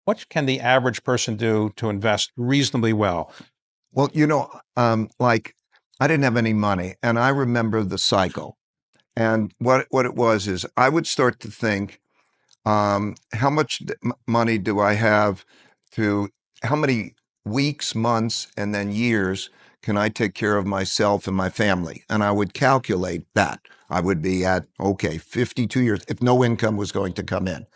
What can the average person do to invest reasonably well? Well, like I didn't have any money, and I remember the cycle. And what it was is I would start to think, how much money do I have to, how many weeks, months, and then years can I take care of myself and my family? And I would calculate that. I would be at, okay, 52 years if no income was going to come in.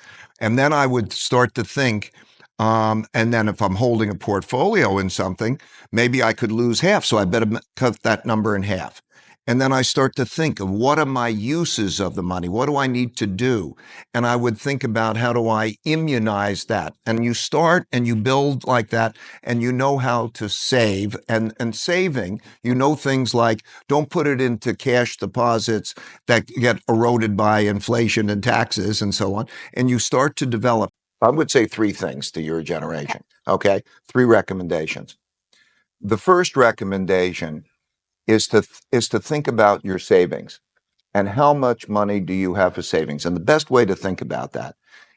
And then I would start to think, and then if I'm holding a portfolio in something, maybe I could lose half. So I better cut that number in half. And then I start to think of what are my uses of the money? What do I need to do? And I would think about how do I immunize that? And you start and you build like that, and you know how to save. And saving, things like don't put it into cash deposits that get eroded by inflation and taxes and so on. And you start to develop, I would say, three things to your generation. Okay. Three recommendations. The first recommendation is to think about your savings and how much money do you have for savings. And the best way to think about that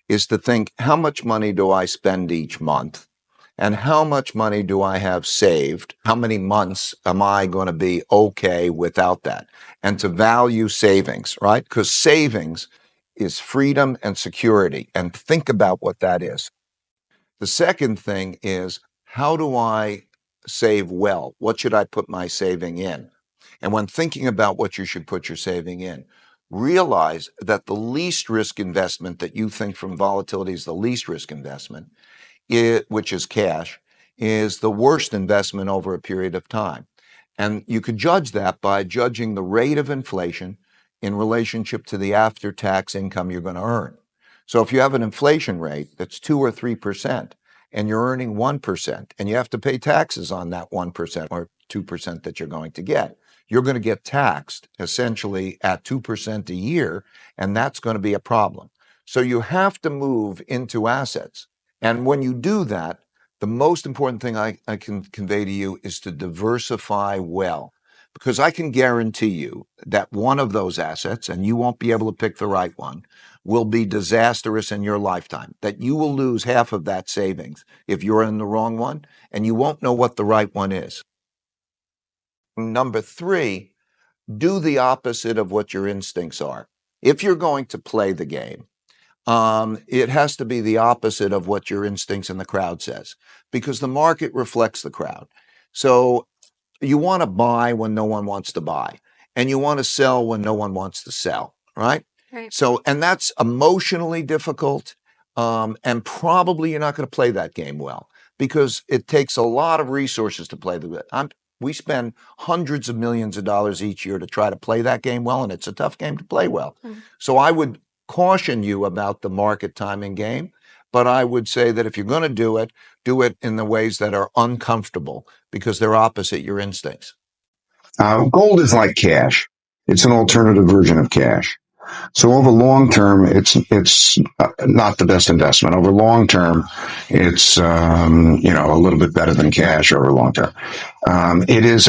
is to think, how much money do I spend each month? And how much money do I have saved? How many months am I going to be okay without that? And to value savings, right? Because savings is freedom and security. And think about what that is. The second thing is, how do I save well? What should I put my saving in? And when thinking about what you should put your saving in, realize that the least risk investment that you think from volatility is the least risk investment, which is cash, is the worst investment over a period of time. And you could judge that by judging the rate of inflation in relationship to the after-tax income you're going to earn. So if you have an inflation rate that's 2 or 3%, and you're earning 1%, and you have to pay taxes on that 1% or 2% that you're going to get, you're going to get taxed essentially at 2% a year, and that's going to be a problem. So you have to move into assets. And when you do that, the most important thing I can convey to you is to diversify well, because I can guarantee you that one of those assets, and you won't be able to pick the right one, will be disastrous in your lifetime, that you will lose half of that savings if you're in the wrong one, and you won't know what the right one is. Number three, do the opposite of what your instincts are. If you're going to play the game, it has to be the opposite of what your instincts and the crowd says, because the market reflects the crowd. So you want to buy when no one wants to buy, and you want to sell when no one wants to sell, right? Right. So, and that's emotionally difficult. And probably you're not going to play that game well, because it takes a lot of resources to play we spend hundreds of millions of dollars each year to try to play that game well, and it's a tough game to play well. So I would caution you about the market timing game, but I would say that if you're going to do it in the ways that are uncomfortable, because they're opposite your instincts. Gold is like cash. It's an alternative version of cash. So over long term, it's not the best investment. Over long term, it's a little bit better than cash over long term. It is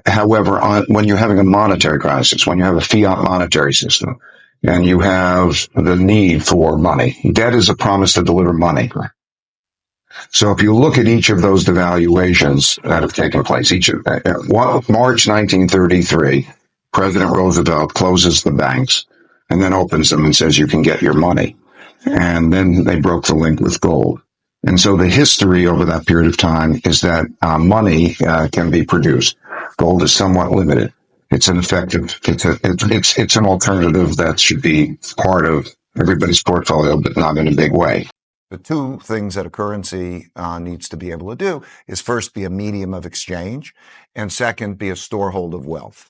however, when you're having a monetary crisis, when you have a fiat monetary system, and you have the need for money, debt is a promise to deliver money. So if you look at each of those devaluations that have taken place, March 1933, President Roosevelt closes the banks and then opens them and says you can get your money. And then they broke the link with gold. And so the history over that period of time is that money can be produced. Gold is somewhat limited. It's an effective, it's an alternative that should be part of everybody's portfolio, but not in a big way. The two things that a currency needs to be able to do is first be a medium of exchange, and second, be a storehold of wealth.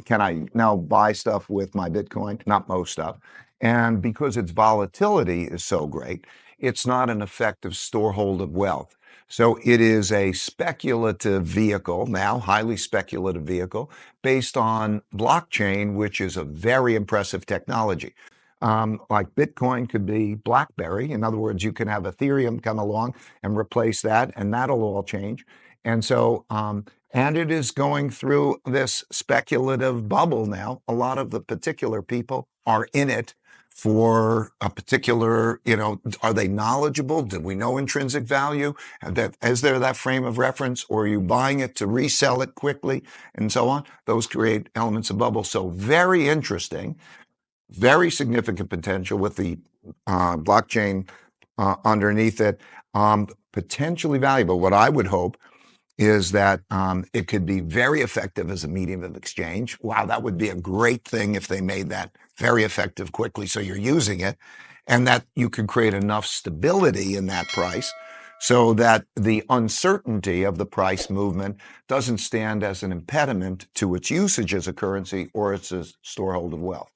Can I now buy stuff with my Bitcoin? Not most stuff. And because its volatility is so great, it's not an effective storehold of wealth. So it is a speculative vehicle, now highly speculative vehicle, based on blockchain, which is a very impressive technology. Like Bitcoin could be BlackBerry. In other words, you can have Ethereum come along and replace that, and that'll all change. And so, and it is going through this speculative bubble now. A lot of the particular people are in it for a particular, are they knowledgeable? Did we know intrinsic value? Is there that frame of reference, or are you buying it to resell it quickly and so on? Those create elements of bubble. So very interesting, very significant potential with the blockchain underneath it. Potentially valuable. What I would hope is that it could be very effective as a medium of exchange. Wow, that would be a great thing if they made that very effective quickly, so you're using it, and that you could create enough stability in that price so that the uncertainty of the price movement doesn't stand as an impediment to its usage as a currency or its a storehold of wealth.